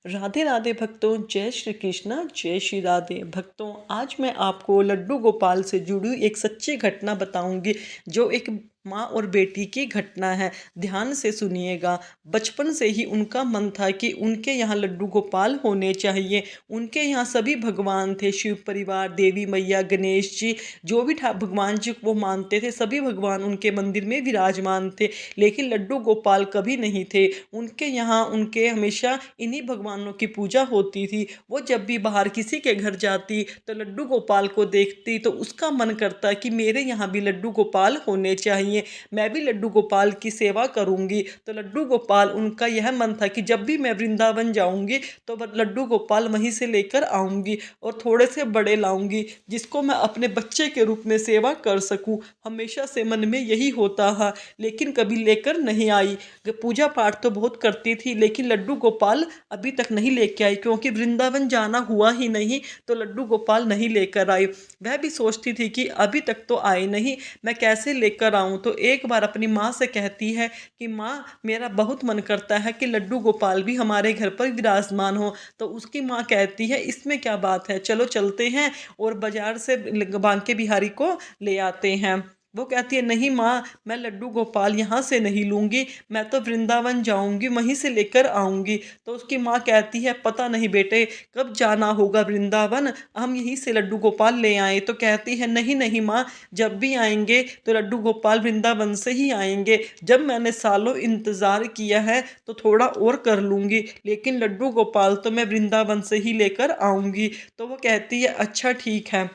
राधे राधे भक्तों, जय श्री कृष्णा, जय श्री राधे भक्तों। आज मैं आपको लड्डू गोपाल से जुड़ी हुई एक सच्ची घटना बताऊंगी, जो एक माँ और बेटी की घटना है। ध्यान से सुनिएगा। बचपन से ही उनका मन था कि उनके यहाँ लड्डू गोपाल होने चाहिए। उनके यहाँ सभी भगवान थे, शिव परिवार, देवी मैया, गणेश जी, जो भी भगवान जी को वो मानते थे, सभी भगवान उनके मंदिर में विराजमान थे। लेकिन लड्डू गोपाल कभी नहीं थे। उनके यहाँ उनके हमेशा इन्हीं भगवानों की पूजा होती थी। वो जब भी बाहर किसी के घर जाती तो लड्डू गोपाल को देखती तो उसका मन करता कि मेरे यहाँ भी लड्डू गोपाल होने चाहिए, मैं भी लड्डू गोपाल की सेवा करूँगी। तो लड्डू गोपाल, उनका यह मन था कि जब भी मैं वृंदावन जाऊँगी तो लड्डू गोपाल वहीं से लेकर आऊँगी और थोड़े से बड़े लाऊँगी, जिसको मैं अपने बच्चे के रूप में सेवा कर सकूँ। हमेशा से मन में यही होता है, लेकिन कभी लेकर नहीं आई। पूजा पाठ तो बहुत करती थी, लेकिन लड्डू गोपाल अभी तक नहीं लेके आई, क्योंकि वृंदावन जाना हुआ ही नहीं तो लड्डू गोपाल नहीं लेकर आई। वह भी सोचती थी कि अभी तक तो आए नहीं, मैं कैसे लेकर आऊं। तो एक बार अपनी माँ से कहती है कि माँ, मेरा बहुत मन करता है कि लड्डू गोपाल भी हमारे घर पर विराजमान हो। तो उसकी माँ कहती है, इसमें क्या बात है, चलो चलते हैं और बाजार से बांके बिहारी को ले आते हैं। वो कहती है, नहीं माँ, मैं लड्डू गोपाल यहाँ से नहीं लूँगी, मैं तो वृंदावन जाऊँगी, वहीं से लेकर आऊँगी। तो उसकी माँ कहती है, पता नहीं बेटे कब जाना होगा वृंदावन, हम यहीं से लड्डू गोपाल ले आए। तो कहती है, नहीं नहीं माँ, जब भी आएंगे तो लड्डू गोपाल वृंदावन से ही आएंगे। जब मैंने सालों इंतज़ार किया है तो थोड़ा और कर लूँगी, लेकिन लड्डू गोपाल तो मैं वृंदावन से ही लेकर आऊँगी। तो वो कहती है, अच्छा ठीक है,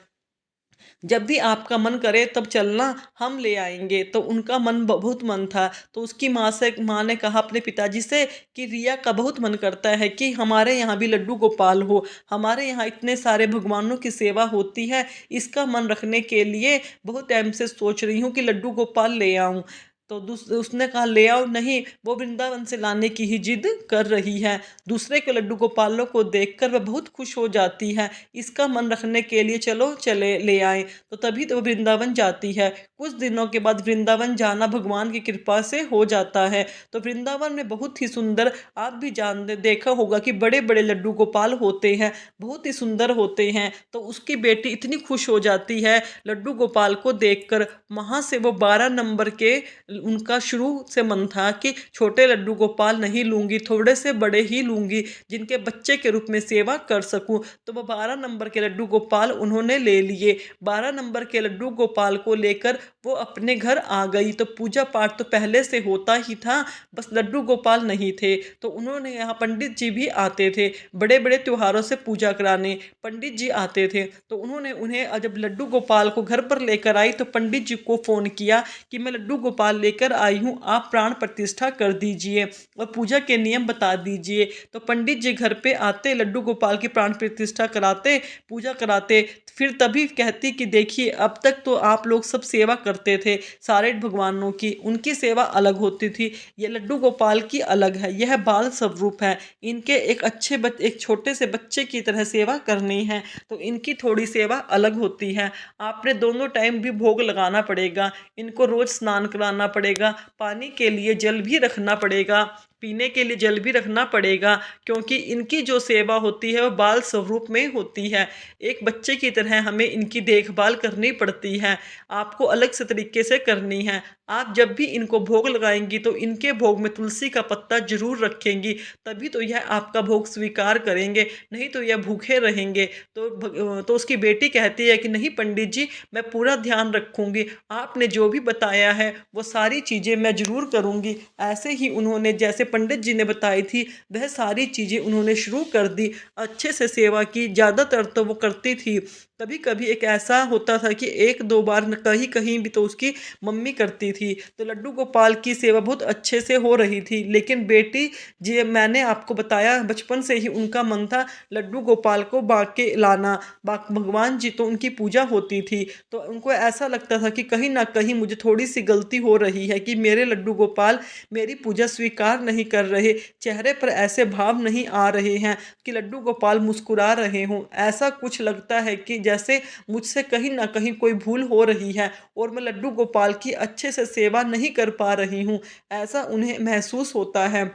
जब भी आपका मन करे तब चलना, हम ले आएंगे। तो उनका मन बहुत मन था। तो उसकी माँ ने कहा अपने पिताजी से कि रिया का बहुत मन करता है कि हमारे यहाँ भी लड्डू गोपाल हो, हमारे यहाँ इतने सारे भगवानों की सेवा होती है, इसका मन रखने के लिए बहुत टाइम से सोच रही हूँ कि लड्डू गोपाल ले आऊँ। तो उसने कहा, ले आओ, नहीं, वो वृंदावन से लाने की ही जिद कर रही है। दूसरे के लड्डू गोपालों को देखकर वह बहुत खुश हो जाती है, इसका मन रखने के लिए चलो चले ले आए। तो तभी तो वृंदावन जाती है। कुछ दिनों के बाद वृंदावन जाना भगवान की कृपा से हो जाता है। तो वृंदावन में बहुत ही सुंदर, आप भी जान देखा होगा कि बड़े बड़े लड्डू गोपाल होते हैं, बहुत ही सुंदर होते हैं। तो उसकी बेटी इतनी खुश हो जाती है लड्डू गोपाल को देखकर। वहाँ से वो 12 नंबर के, उनका शुरू से मन था कि छोटे लड्डू गोपाल नहीं लूँगी, थोड़े से बड़े ही लूँगी, जिनके बच्चे के रूप में सेवा कर सकूँ। तो वो 12 नंबर के लड्डू गोपाल उन्होंने ले लिए। 12 नंबर के लड्डू गोपाल को लेकर वो अपने घर आ गई। तो पूजा पाठ तो पहले से होता ही था, बस लड्डू गोपाल नहीं थे। तो उन्होंने यहाँ पंडित जी भी आते थे, बड़े बड़े त्योहारों से पूजा कराने पंडित जी आते थे। तो उन्होंने उन्हें जब लड्डू गोपाल को घर पर लेकर आई तो पंडित जी को फ़ोन किया कि मैं लड्डू गोपाल लेकर आई हूँ, आप प्राण प्रतिष्ठा कर दीजिए और पूजा के नियम बता दीजिए। तो पंडित जी घर पे आते, लड्डू गोपाल की प्राण प्रतिष्ठा कराते, पूजा कराते। फिर तभी कहती कि देखिए, अब तक तो आप लोग सब सेवा करते थे सारे भगवानों की, उनकी सेवा अलग होती थी, ये लड्डू गोपाल की अलग है, यह बाल स्वरूप है, इनके एक छोटे से बच्चे की तरह सेवा करनी है, तो इनकी थोड़ी सेवा अलग होती है। आपने दोनों टाइम भी भोग लगाना पड़ेगा, इनको रोज स्नान कराना पड़ेगा, पानी के लिए जल भी रखना पड़ेगा, पीने के लिए जल भी रखना पड़ेगा, क्योंकि इनकी जो सेवा होती है वह बाल स्वरूप में होती है। एक बच्चे की तरह हमें इनकी देखभाल करनी पड़ती है, आपको अलग से तरीके से करनी है। आप जब भी इनको भोग लगाएंगी तो इनके भोग में तुलसी का पत्ता जरूर रखेंगी, तभी तो यह आपका भोग स्वीकार करेंगे, नहीं तो यह भूखे रहेंगे। तो उसकी बेटी कहती है कि नहीं पंडित जी, मैं पूरा ध्यान रखूंगी, आपने जो भी बताया है वो सारी चीज़ें मैं जरूर करूंगी। ऐसे ही उन्होंने जैसे पंडित जी ने बताई थी वह सारी चीज़ें उन्होंने शुरू कर दी, अच्छे से सेवा की। ज़्यादातर तो वो करती थी, कभी कभी एक ऐसा होता था कि एक दो बार कहीं कहीं भी तो उसकी मम्मी करती थी। तो लड्डू गोपाल की सेवा बहुत अच्छे से हो रही थी। लेकिन बेटी जी, मैंने आपको बताया बचपन से ही उनका मन था लड्डू गोपाल को बाके लाना, भगवान जी तो उनकी पूजा होती थी। तो उनको ऐसा लगता था कि कहीं ना कहीं मुझे थोड़ी सी गलती हो रही है कि मेरे लड्डू गोपाल मेरी पूजा स्वीकार नहीं कर रहे, चेहरे पर ऐसे भाव नहीं आ रहे हैं कि लड्डू गोपाल मुस्कुरा रहे हों। ऐसा कुछ लगता है कि जैसे मुझसे कहीं ना कहीं कोई भूल हो रही है और मैं लड्डू गोपाल की अच्छे से सेवा नहीं कर पा रही हूँ, ऐसा उन्हें महसूस होता है।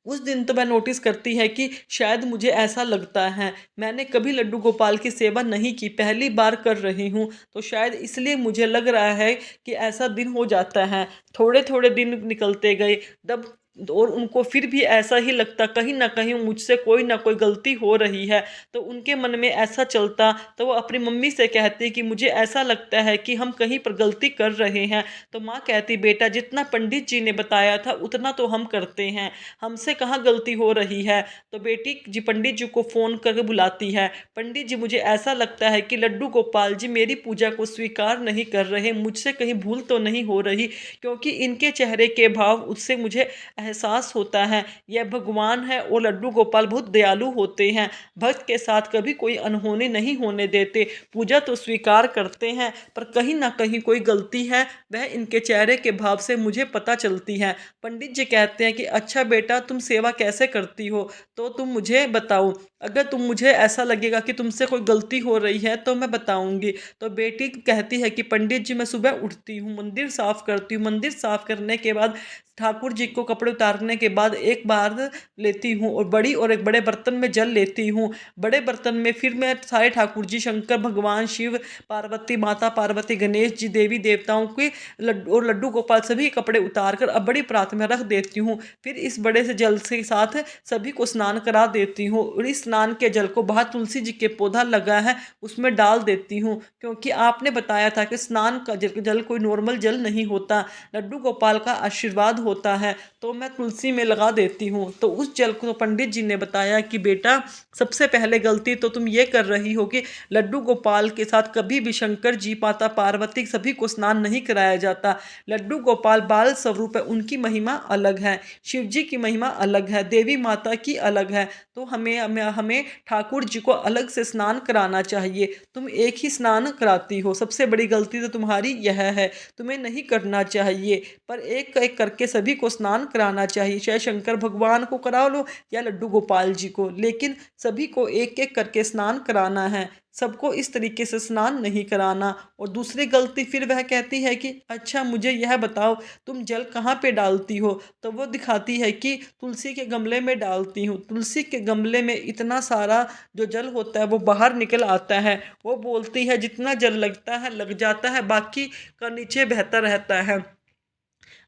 उस दिन तो वह नोटिस करती है कि शायद मुझे ऐसा लगता है, मैंने कभी लड्डू गोपाल की सेवा नहीं की, पहली बार कर रही हूँ, तो शायद इसलिए मुझे लग रहा है कि ऐसा दिन हो जाता है। थोड़े थोड़े दिन निकलते गए, तब और उनको फिर भी ऐसा ही लगता कहीं ना कहीं मुझसे कोई ना कोई गलती हो रही है। तो उनके मन में ऐसा चलता, तो वो अपनी मम्मी से कहती कि मुझे ऐसा लगता है कि हम कहीं पर गलती कर रहे हैं। तो माँ कहती, बेटा जितना पंडित जी ने बताया था उतना तो हम करते हैं, हमसे कहाँ गलती हो रही है। तो बेटी जी पंडित जी को फ़ोन करके बुलाती है, पंडित जी मुझे ऐसा लगता है कि लड्डू गोपाल जी मेरी पूजा को स्वीकार नहीं कर रहे, मुझसे कहीं भूल तो नहीं हो रही, क्योंकि इनके चेहरे के भाव उससे मुझे एहसास होता है यह भगवान है और लड्डू गोपाल बहुत दयालु होते हैं, भक्त के साथ कभी कोई अनहोनी नहीं होने देते, पूजा तो स्वीकार करते हैं पर कहीं ना कहीं कोई गलती है, वह इनके चेहरे के भाव से मुझे पता चलती है। पंडित जी कहते हैं कि अच्छा बेटा तुम सेवा कैसे करती हो, तो तुम मुझे बताओ, अगर तुम मुझे ऐसा लगेगा कि तुमसे कोई गलती हो रही है तो मैं बताऊंगी। तो बेटी कहती है कि पंडित जी मैं सुबह उठती हूँ, मंदिर साफ करती हूँ, मंदिर साफ करने के बाद ठाकुर जी को कपड़े उतारने के बाद एक बार लेती हूँ और बड़ी और एक बड़े बर्तन में जल लेती हूँ, बड़े बर्तन में फिर मैं सारे ठाकुर जी, शंकर भगवान, शिव पार्वती, माता पार्वती, गणेश जी, देवी देवताओं के लड्डू और लड्डू गोपाल सभी कपड़े उतार कर अब बड़ी प्रात में रख देती हूँ। फिर इस बड़े से जल के साथ सभी को स्नान करा देती हूँ और इस स्नान के जल को बाहर तुलसी जी के पौधा लगा है उसमें डाल देती हूँ, क्योंकि आपने बताया था कि स्नान का जल कोई नॉर्मल जल नहीं होता, लड्डू गोपाल का आशीर्वाद होता है, तो मैं तुलसी में लगा देती हूँ। तो उस जल को पंडित जी ने बताया कि बेटा सबसे पहले गलती तो तुम ये कर रही हो कि लड्डू गोपाल के साथ कभी भी शंकर जी, माता पार्वती सभी को स्नान नहीं कराया जाता। लड्डू गोपाल बाल स्वरूप है, उनकी महिमा अलग है, शिव जी की महिमा अलग है, देवी माता की अलग है, तो हमें हमें हमें ठाकुर जी को अलग से स्नान कराना चाहिए। तुम एक ही स्नान कराती हो, सबसे बड़ी गलती तो तुम्हारी यह है, तुम्हें नहीं करना चाहिए, पर एक एक करके सभी को स्नान कराना चाहिए, चाहे शंकर भगवान को करा लो या लड्डू गोपाल जी को, लेकिन सभी को एक एक करके स्नान कराना है, सबको इस तरीके से स्नान नहीं कराना। और दूसरी गलती फिर वह कहती है कि अच्छा मुझे यह बताओ तुम जल कहाँ पे डालती हो, तो वो दिखाती है कि तुलसी के गमले में डालती हूँ, तुलसी के गमले में इतना सारा जो जल होता है वो बाहर निकल आता है, वो बोलती है जितना जल लगता है लग जाता है, बाकी का नीचे बहता रहता है।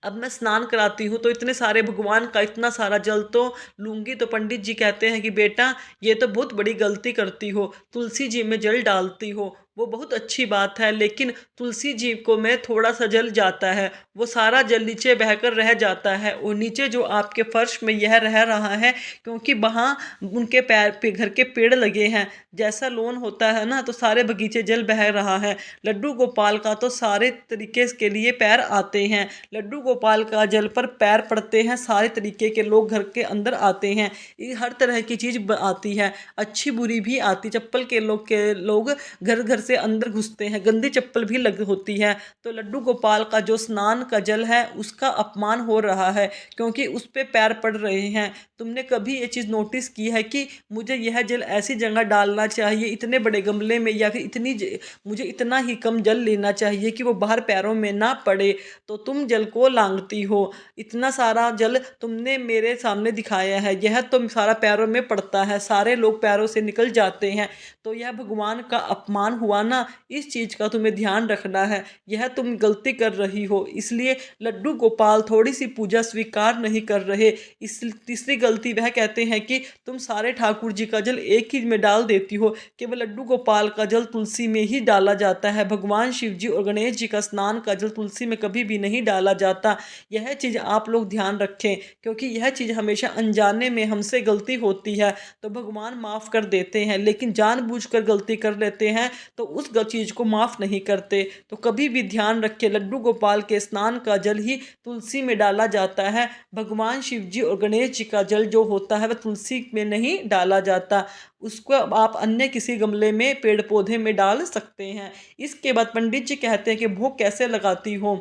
अब मैं स्नान कराती हूँ तो इतने सारे भगवान का इतना सारा जल तो लूंगी, तो पंडित जी कहते हैं कि बेटा ये तो बहुत बड़ी गलती करती हो, तुलसी जी में जल डालती हो, वो बहुत अच्छी बात है, लेकिन तुलसी जी को में थोड़ा सा जल जाता है, वो सारा जल नीचे बहकर रह जाता है और नीचे जो आपके फर्श में यह रह रहा है, क्योंकि वहाँ उनके पैर पे घर के पेड़ लगे हैं, जैसा लोन होता है ना, तो सारे बगीचे जल बह रहा है। लड्डू गोपाल का तो सारे तरीके के लिए पैर आते हैं, लड्डू गोपाल का जल पर पैर पड़ते हैं, सारे तरीके के लोग घर के अंदर आते हैं, ये हर तरह की चीज़ आती है, अच्छी बुरी भी आती, चप्पल के लोग घर घर से अंदर घुसते हैं, गंदी चप्पल भी लग होती है। तो लड्डू गोपाल का जो स्नान का जल है उसका अपमान हो रहा है, क्योंकि उस पे पैर पड़ रहे हैं। तुमने कभी ये चीज़ नोटिस की है कि मुझे यह जल ऐसी जगह डालना चाहिए, इतने बड़े गमले में, या फिर मुझे इतना ही कम जल लेना चाहिए कि वो बाहर पैरों में ना पड़े, तो तुम जल को लांघती हो, इतना सारा जल तुमने मेरे सामने दिखाया है, यह तो सारा पैरों में पड़ता है, सारे लोग पैरों से निकल जाते हैं, तो यह भगवान का अपमान हुआ ना, इस चीज़ का तुम्हें ध्यान रखना है, यह तुम गलती कर रही हो, इसलिए लड्डू गोपाल थोड़ी सी पूजा स्वीकार नहीं कर रहे। इस तीसरी गलती वह कहते हैं कि तुम सारे ठाकुर जी का जल एक ही में डाल देती हो, केवल लड्डू गोपाल का जल तुलसी में ही डाला जाता है, भगवान शिव जी और गणेश जी का स्नान का जल तुलसी में कभी भी नहीं डाला जाता। यह चीज़ आप लोग ध्यान रखें, क्योंकि यह चीज़ हमेशा अनजाने में हमसे गलती होती है, तो भगवान माफ़ कर देते हैं, लेकिन जानबूझकर गलती कर लेते हैं तो उस चीज़ को माफ़ नहीं करते। तो कभी भी ध्यान रखें, लड्डू गोपाल के स्नान का जल ही तुलसी में डाला जाता है, भगवान शिव जी और गणेश जी का जल जो होता है वह तुलसी में नहीं डाला जाता, उसको आप अन्य किसी गमले में, पेड़ पौधे में डाल सकते हैं। इसके बाद पंडित जी कहते हैं कि भोग कैसे लगाती हो,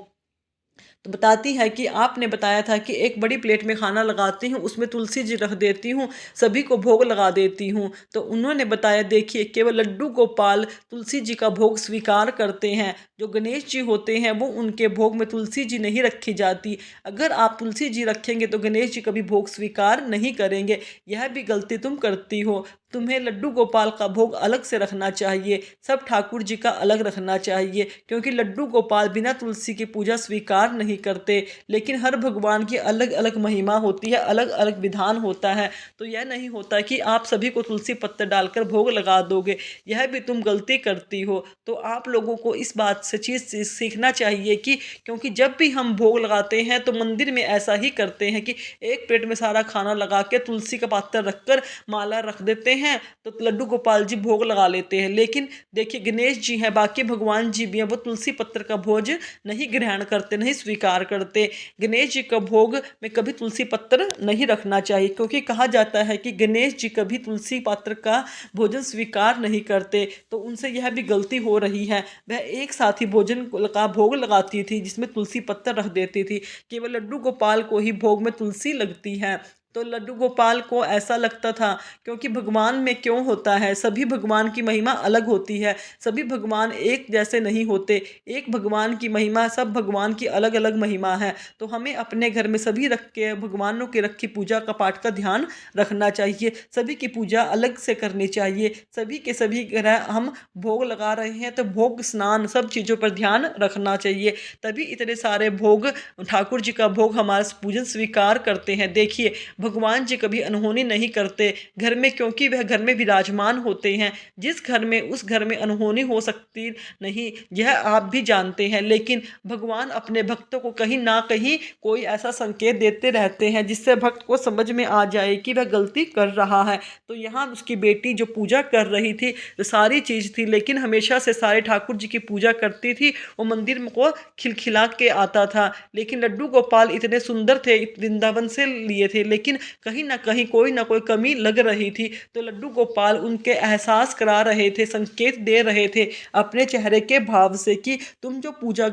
तो बताती है कि आपने बताया था कि एक बड़ी प्लेट में खाना लगाती हूँ, उसमें तुलसी जी रख देती हूँ, सभी को भोग लगा देती हूँ। तो उन्होंने बताया देखिए केवल लड्डू गोपाल तुलसी जी का भोग स्वीकार करते हैं, जो गणेश जी होते हैं वो उनके भोग में तुलसी जी नहीं रखी जाती। अगर आप तुलसी जी रखेंगे तो गणेश जी कभी भोग स्वीकार नहीं करेंगे। यह भी गलती तुम करती हो। तुम्हें लड्डू गोपाल का भोग अलग से रखना चाहिए, सब ठाकुर जी का अलग रखना चाहिए, क्योंकि लड्डू गोपाल बिना तुलसी की पूजा स्वीकार नहीं करते। लेकिन हर भगवान की अलग अलग महिमा होती है, अलग अलग विधान होता है। तो यह नहीं होता कि आप सभी को तुलसी पत्ते डालकर भोग लगा दोगे, यह भी तुम गलती करती हो। तो आप लोगों को इस बात से चीज़ सीखना चाहिए कि क्योंकि जब भी हम भोग लगाते हैं तो मंदिर में ऐसा ही करते हैं कि एक प्लेट में सारा खाना लगा के तुलसी का पात्र रखकर माला रख देते हैं, तो लड्डू गोपाल जी भोग लगा लेते हैं। लेकिन देखिए गणेश जी हैं, बाकी भगवान जी भी हैं, वो तुलसी पत्र का भोज नहीं ग्रहण करते, नहीं स्वीकार करते। गणेश जी का भोग में कभी तुलसी पत्र नहीं रखना चाहिए, क्योंकि कहा जाता है कि गणेश जी कभी तुलसी पत्र का भोजन स्वीकार नहीं करते। तो उनसे यह भी गलती हो रही है। वह एक साथ ही भोजन का भोग लगाती थी जिसमें तुलसी पत्तर रख देती थी। केवल लड्डू गोपाल को ही भोग में तुलसी लगती है। तो लड्डू गोपाल को ऐसा लगता था, क्योंकि भगवान में क्यों होता है, सभी भगवान की महिमा अलग होती है, सभी भगवान एक जैसे नहीं होते। एक भगवान की महिमा, सब भगवान की अलग अलग महिमा है। तो हमें अपने घर में सभी रख के भगवानों की रखी पूजा का पाठ का ध्यान रखना चाहिए, सभी की पूजा अलग से करनी चाहिए। सभी के सभी ग्रह हम भोग लगा रहे हैं तो भोग स्नान सब चीज़ों पर ध्यान रखना चाहिए, तभी इतने सारे भोग ठाकुर जी का भोग हमारा पूजन स्वीकार करते हैं। देखिए भगवान जी कभी अनहोनी नहीं करते घर में, क्योंकि वह घर में विराजमान होते हैं। जिस घर में उस घर में अनहोनी हो सकती नहीं, यह आप भी जानते हैं। लेकिन भगवान अपने भक्तों को कहीं ना कहीं कोई ऐसा संकेत देते रहते हैं जिससे भक्त को समझ में आ जाए कि वह गलती कर रहा है। तो यहाँ उसकी बेटी जो पूजा कर रही थी, सारी चीज़ थी, लेकिन हमेशा से सारे ठाकुर जी की पूजा करती थी, वो मंदिर को खिलखिला के आता था। लेकिन लड्डू गोपाल इतने सुंदर थे, वृंदावन से लिए थे, लेकिन कहीं ना कहीं कोई ना कोई कमी लग रही थी। तो लड्डू गोपाल उनके एहसास करा रहे थे, संकेत दे रहे थे अपने चेहरे के भाव से कि तुम जो पूजा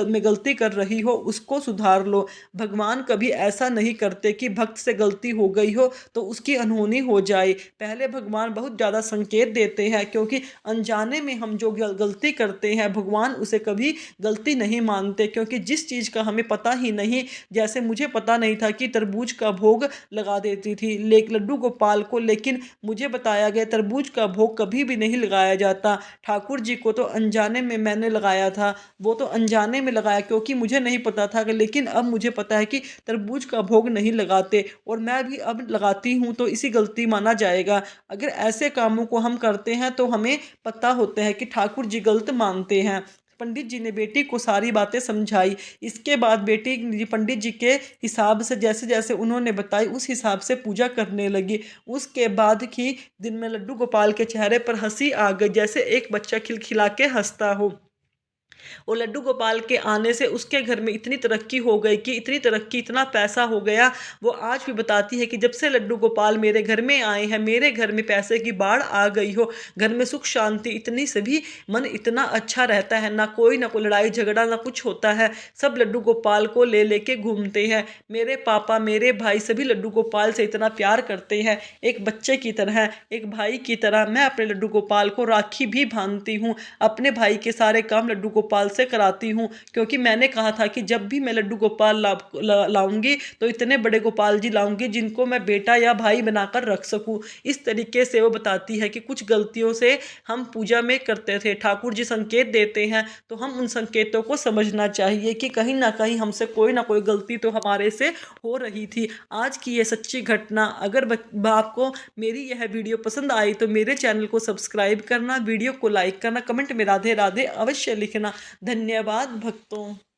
में गलती कर रही हो उसको सुधार लो। भगवान कभी ऐसा नहीं करते कि भक्त से गलती हो गई हो तो उसकी अनहोनी हो जाए। पहले भगवान बहुत ज़्यादा संकेत देते हैं, क्योंकि अनजाने में हम जो गलती करते हैं भगवान उसे कभी गलती नहीं मानते, क्योंकि जिस चीज़ का हमें पता ही नहीं, जैसे मुझे पता नहीं था कि तरबूज का भोग लगा देती थी लड्डू गोपाल को, लेकिन मुझे बताया गया तरबूज का भोग कभी भी नहीं लगाया जाता। ठाकुर जी को तो अनजाने में मैंने लगाया था, वो तो अनजाने में लगाया क्योंकि मुझे नहीं पता था, लेकिन अब मुझे पता है कि तरबूज का भोग नहीं लगाते, और मैं भी अब लगाती हूँ तो इसी गलती माना जाएगा। अगर ऐसे कामों को हम करते हैं तो हमें पता होता है कि ठाकुर जी गलत मानते हैं। पंडित जी ने बेटी को सारी बातें समझाई। इसके बाद बेटी पंडित जी के हिसाब से जैसे जैसे उन्होंने बताई उस हिसाब से पूजा करने लगी। उसके बाद ही दिन में लड्डू गोपाल के चेहरे पर हंसी आ गई, जैसे एक बच्चा खिलखिला के हंसता हो। और लड्डू गोपाल के आने से उसके घर में इतनी तरक्की हो गई कि इतनी तरक्की, इतना पैसा हो गया। वो आज भी बताती है कि जब से लड्डू गोपाल मेरे घर में आए हैं, मेरे घर में पैसे की बाढ़ आ गई हो, घर में सुख शांति इतनी, सभी मन इतना अच्छा रहता है, ना कोई लड़ाई झगड़ा ना कुछ होता है। सब लड्डू गोपाल को ले लेके घूमते हैं। मेरे पापा मेरे भाई सभी लड्डू गोपाल से इतना प्यार करते हैं, एक बच्चे की तरह, एक भाई की तरह। मैं अपने लड्डू गोपाल को राखी भी बांधती हूँ, अपने भाई के सारे काम लड्डू गोपाल से कराती हूँ, क्योंकि मैंने कहा था कि जब भी मैं लड्डू गोपाल लाऊंगी तो इतने बड़े गोपाल जी लाऊंगी जिनको मैं बेटा या भाई बनाकर रख सकूँ। इस तरीके से वो बताती है कि कुछ गलतियों से हम पूजा में करते थे, ठाकुर जी संकेत देते हैं तो हम उन संकेतों को समझना चाहिए कि कहीं ना कहीं हमसे कोई ना कोई गलती तो हमारे से हो रही थी। आज की ये सच्ची घटना, अगर आपको मेरी यह वीडियो पसंद आई तो मेरे चैनल को सब्सक्राइब करना, वीडियो को लाइक करना, कमेंट में राधे राधे अवश्य लिखना। धन्यवाद भक्तों।